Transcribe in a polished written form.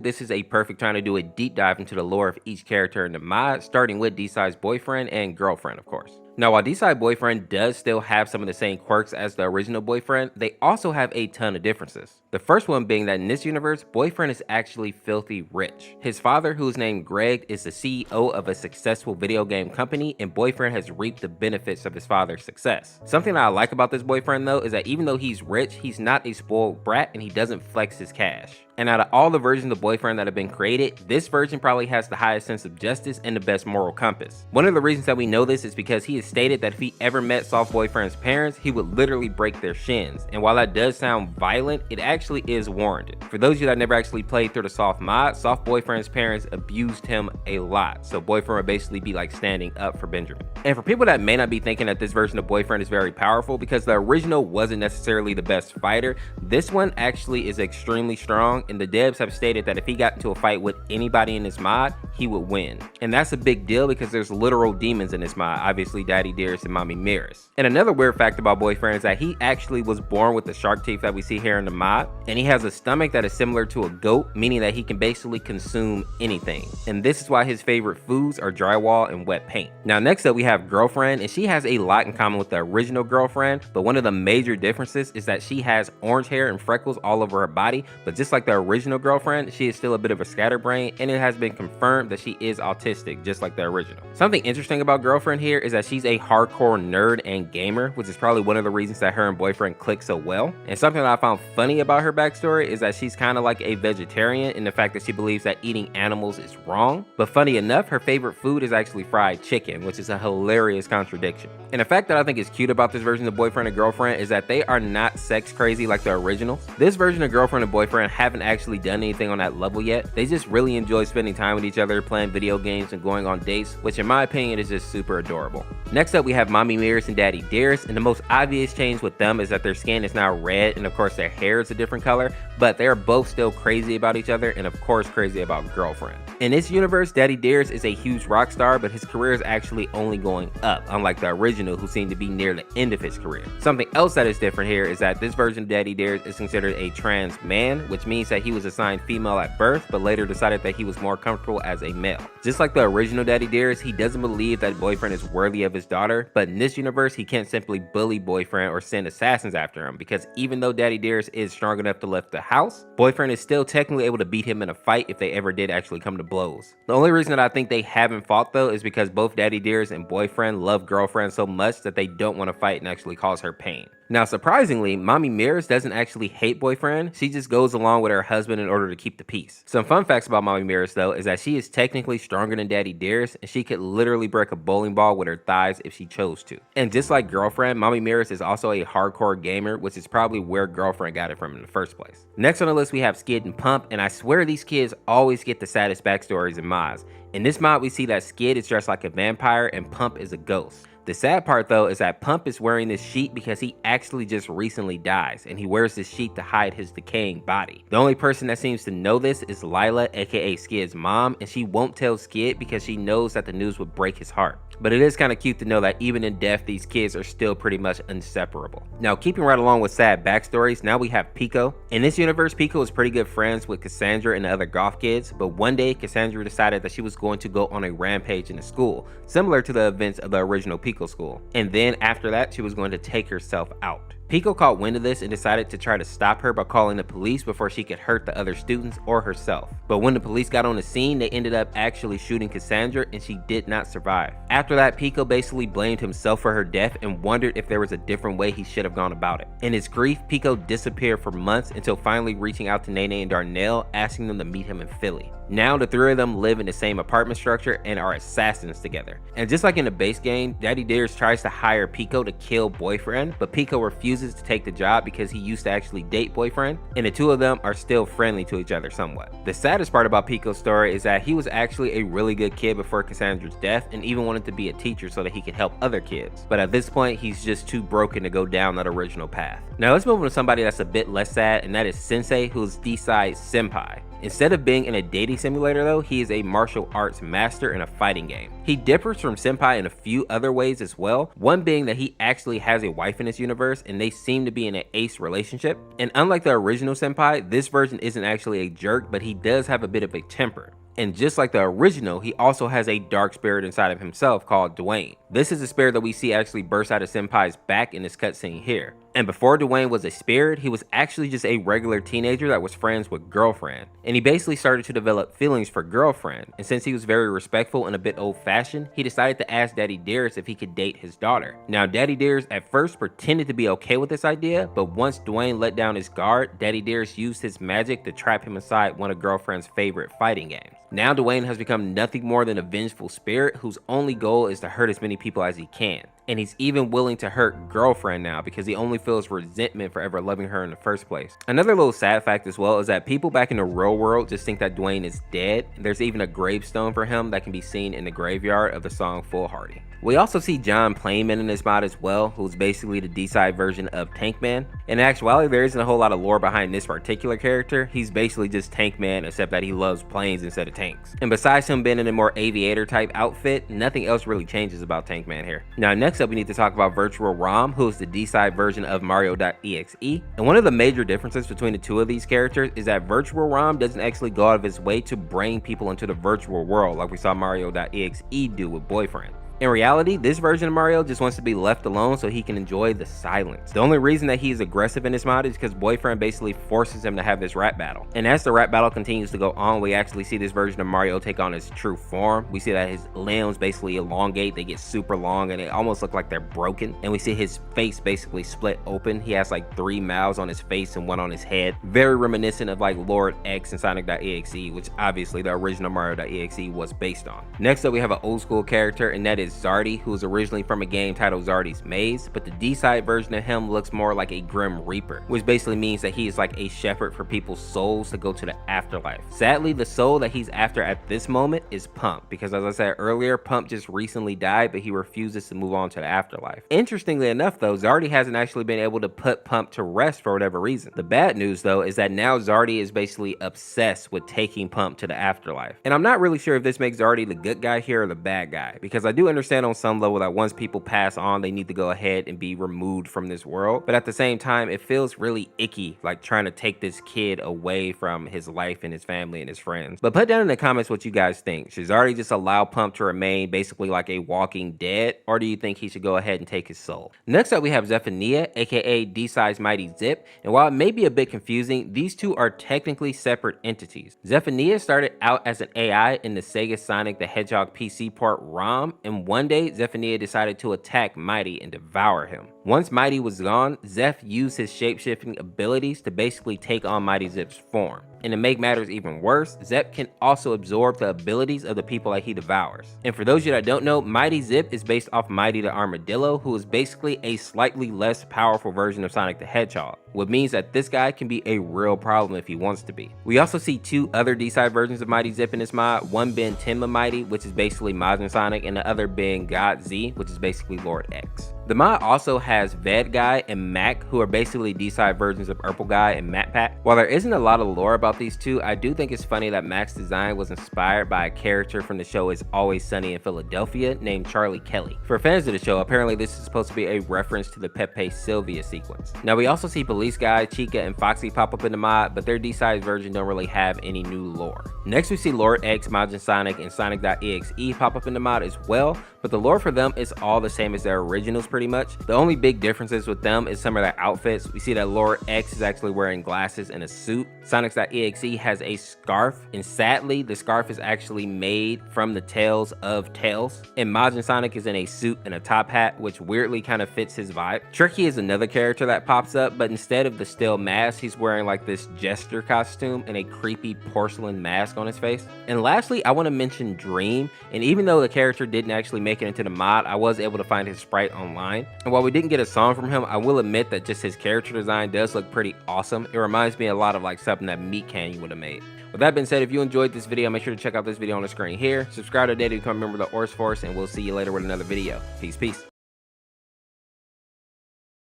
This is a perfect time to do a deep dive into the lore of each character in the mod, starting with Deesai's boyfriend and girlfriend, of course. Now, while Deesai's boyfriend does still have some of the same quirks as the original boyfriend, they also have a ton of differences. The first one being that in this universe, boyfriend is actually filthy rich. His father, who is named Greg, is the CEO of a successful video game company, and boyfriend has reaped the benefits of his father's success. Something that I like about this boyfriend though is that even though he's rich, he's not a spoiled brat and he doesn't flex his cash. And out of all the versions of boyfriend that have been created, this version probably has the highest sense of justice and the best moral compass. One of the reasons that we know this is because he has stated that if he ever met soft boyfriend's parents, he would literally break their shins. And while that does sound violent, it actually is warranted. For those of you that never actually played through the soft mod, soft boyfriend's parents abused him a lot. So boyfriend would basically be like standing up for Benjamin. And for people that may not be thinking that this version of boyfriend is very powerful, because the original wasn't necessarily the best fighter, this one actually is extremely strong, and the devs have stated that if he got into a fight with anybody in this mod, he would win. And that's a big deal because there's literal demons in this mod, obviously Daddy Dearest and Mommy Mirrors. And another weird fact about boyfriend is that he actually was born with the shark teeth that we see here in the mod, and he has a stomach that is similar to a goat, meaning that he can basically consume anything. And this is why his favorite foods are drywall and wet paint. Now next up we have girlfriend, and she has a lot in common with the original girlfriend, but one of the major differences is that she has orange hair and freckles all over her body, but just like the original girlfriend, she is still a bit of a scatterbrain, and it has been confirmed that she is autistic, just like the original. Something interesting about girlfriend here is that she's a hardcore nerd and gamer, which is probably one of the reasons that her and boyfriend click so well. And something that I found funny about her backstory is that she's kind of like a vegetarian in the fact that she believes that eating animals is wrong. But funny enough, her favorite food is actually fried chicken, which is a hilarious contradiction. And the fact that I think is cute about this version of boyfriend and girlfriend is that they are not sex crazy like the originals. This version of girlfriend and boyfriend haven't actually done anything on that level yet. They just really enjoy spending time with each other, playing video games and going on dates, which in my opinion is just super adorable. Next up we have Mommy Mirrors and Daddy Dearest, and the most obvious change with them is that their skin is now red, and of course their hair is a different color, but they are both still crazy about each other and of course crazy about girlfriend. In this universe, Daddy Dearest is a huge rock star, but his career is actually only going up, unlike the original who seemed to be near the end of his career. Something else that is different here is that this version of Daddy Dearest is considered a trans man, which means that he was assigned female at birth, but later decided that he was more comfortable as a male. Just like the original Daddy Dearest, he doesn't believe that boyfriend is worthy of his daughter, but in this universe, he can't simply bully boyfriend or send assassins after him, because even though Daddy Dearest is strong enough to lift the house, boyfriend is still technically able to beat him in a fight if they ever did actually come to blows. The only reason that I think they haven't fought though is because both Daddy Dearest and boyfriend love girlfriend so much that they don't want to fight and actually cause her pain. Now surprisingly, Mommy Mirrors doesn't actually hate boyfriend, she just goes along with her husband in order to keep the peace. Some fun facts about Mommy Mirrors though is that she is technically stronger than Daddy Dearest, and she could literally break a bowling ball with her thighs if she chose to. And just like girlfriend, Mommy Mirrors is also a hardcore gamer, which is probably where girlfriend got it from in the first place. Next on the list we have Skid and Pump, and I swear these kids always get the saddest backstories in mods. In this mod we see that Skid is dressed like a vampire and Pump is a ghost. The sad part though is that Pump is wearing this sheet because he actually just recently dies, and he wears this sheet to hide his decaying body. The only person that seems to know this is Lila, aka Skid's mom, and she won't tell Skid because she knows that the news would break his heart. But it is kind of cute to know that even in death, these kids are still pretty much inseparable. Now, keeping right along with sad backstories, now we have Pico. In this universe, Pico is pretty good friends with Cassandra and the other goth kids, but one day Cassandra decided that she was going to go on a rampage in the school, similar to the events of the original Pico school. And then after that, she was going to take herself out. Pico caught wind of this and decided to try to stop her by calling the police before she could hurt the other students or herself. But when the police got on the scene, they ended up actually shooting Cassandra, and she did not survive. After that, Pico basically blamed himself for her death and wondered if there was a different way he should have gone about it. In his grief, Pico disappeared for months until finally reaching out to Nene and Darnell, asking them to meet him in Philly. Now the three of them live in the same apartment structure and are assassins together. And just like in the base game, Daddy Dearest tries to hire Pico to kill boyfriend, but Pico refuses to take the job because he used to actually date boyfriend, and the two of them are still friendly to each other somewhat. The saddest part about Pico's story is that he was actually a really good kid before Cassandra's death, and even wanted to be a teacher so that he could help other kids. But at this point, he's just too broken to go down that original path. Now let's move on to somebody that's a bit less sad, and that is Sensei, who's Deesai's senpai. Instead of being in a dating simulator though, he is a martial arts master in a fighting game. He differs from Senpai in a few other ways as well, one being that he actually has a wife in this universe and they seem to be in an ace relationship. And unlike the original Senpai, this version isn't actually a jerk, but he does have a bit of a temper. And just like the original, he also has a dark spirit inside of himself called Dwayne. This is a spirit that we see actually burst out of Senpai's back in this cutscene here. And before Dwayne was a spirit, he was actually just a regular teenager that was friends with Girlfriend. And he basically started to develop feelings for Girlfriend. And since he was very respectful and a bit old-fashioned, he decided to ask Daddy Dearest if he could date his daughter. Now, Daddy Dearest at first pretended to be okay with this idea, but once Dwayne let down his guard, Daddy Dearest used his magic to trap him inside one of Girlfriend's favorite fighting games. Now Dwayne has become nothing more than a vengeful spirit whose only goal is to hurt as many people as he can. And he's even willing to hurt Girlfriend now because he only feels resentment for ever loving her in the first place. Another little sad fact as well is that people back in the real world just think that Dwayne is dead. There's even a gravestone for him that can be seen in the graveyard of the song Foolhardy. We also see John Plainman in this mod as well, who's basically the D-side version of Tankman. In actuality, there isn't a whole lot of lore behind this particular character. He's basically just Tankman, except that he loves planes instead of tanks. And besides him being in a more aviator type outfit, nothing else really changes about Tankman here. Now next up we need to talk about Virtual Rom, who is the D-side version of Mario.exe. And one of the major differences between the two of these characters is that Virtual Rom doesn't actually go out of his way to bring people into the virtual world like we saw Mario.exe do with Boyfriend. In reality, this version of Mario just wants to be left alone so he can enjoy the silence. The only reason that he is aggressive in this mod is because Boyfriend basically forces him to have this rap battle. And as the rap battle continues to go on, we actually see this version of Mario take on his true form. We see that his limbs basically elongate, they get super long, and they almost look like they're broken. And we see his face basically split open. He has like 3 mouths on his face and 1 on his head. Very reminiscent of like Lord X and Sonic.exe, which obviously the original Mario.exe was based on. Next up, we have an old school character, and that is Zardy, who was originally from a game titled Zardy's Maze, but the D-side version of him looks more like a Grim Reaper, which basically means that he is like a shepherd for people's souls to go to the afterlife. Sadly, the soul that he's after at this moment is Pump, because as I said earlier, Pump just recently died, but he refuses to move on to the afterlife. Interestingly enough though, Zardy hasn't actually been able to put Pump to rest for whatever reason. The bad news though is that now Zardy is basically obsessed with taking Pump to the afterlife. And I'm not really sure if this makes Zardy the good guy here or the bad guy, because I do understand on some level that once people pass on, they need to go ahead and be removed from this world. But at the same time, it feels really icky, like trying to take this kid away from his life and his family and his friends. But put down in the comments what you guys think. Should Zardy just allow Pump to remain basically like a walking dead, or do you think he should go ahead and take his soul? Next up, we have Zephaniah, aka D-Side's Mighty Zip. And while it may be a bit confusing, these two are technically separate entities. Zephaniah started out as an AI in the Sega Sonic the Hedgehog PC port ROM, and one day Zephaniah decided to attack Mighty and devour him. Once Mighty was gone, Zeph used his shape-shifting abilities to basically take on Mighty Zip's form. And to make matters even worse, Zep can also absorb the abilities of the people that he devours. And for those of you that don't know, Mighty Zip is based off Mighty the Armadillo, who is basically a slightly less powerful version of Sonic the Hedgehog, what means that this guy can be a real problem if he wants to be. We also see 2 other D-side versions of Mighty Zip in this mod, one being Tenma Mighty, which is basically Majin Sonic, and the other being God Z, which is basically Lord X. The mod also has Ved Guy and Mac, who are basically D-side versions of Urple Guy and Matt Pat. While there isn't a lot of lore about these two, I do think it's funny that Mac's design was inspired by a character from the show It's Always Sunny in Philadelphia named Charlie Kelly. For fans of the show, apparently this is supposed to be a reference to the Pepe Sylvia sequence. Now we also see Police Guy, Chica, and Foxy pop up in the mod, but their D-side version don't really have any new lore. Next we see Lord X, Majin Sonic, and Sonic.exe pop up in the mod as well, but the lore for them is all the same as their originals pretty much. The only big differences with them is some of their outfits. We see that Lord X is actually wearing glasses and a suit. Sonic.exe has a scarf, and sadly the scarf is actually made from the tails of Tails. And Majin Sonic is in a suit and a top hat, which weirdly kind of fits his vibe. Tricky is another character that pops up, but instead of the steel mask, he's wearing like this jester costume and a creepy porcelain mask on his face. And lastly, I want to mention Dream, and even though the character didn't actually make it into the mod, I was able to find his sprite online. And while we didn't get a song from him, I will admit that just his character design does look pretty awesome. It reminds me a lot of like something that Meat Canyon would have made. With that being said, if you enjoyed this video, make sure to check out this video on the screen here. Subscribe today to become a member of the Ors Force, and we'll see you later with another video. Peace.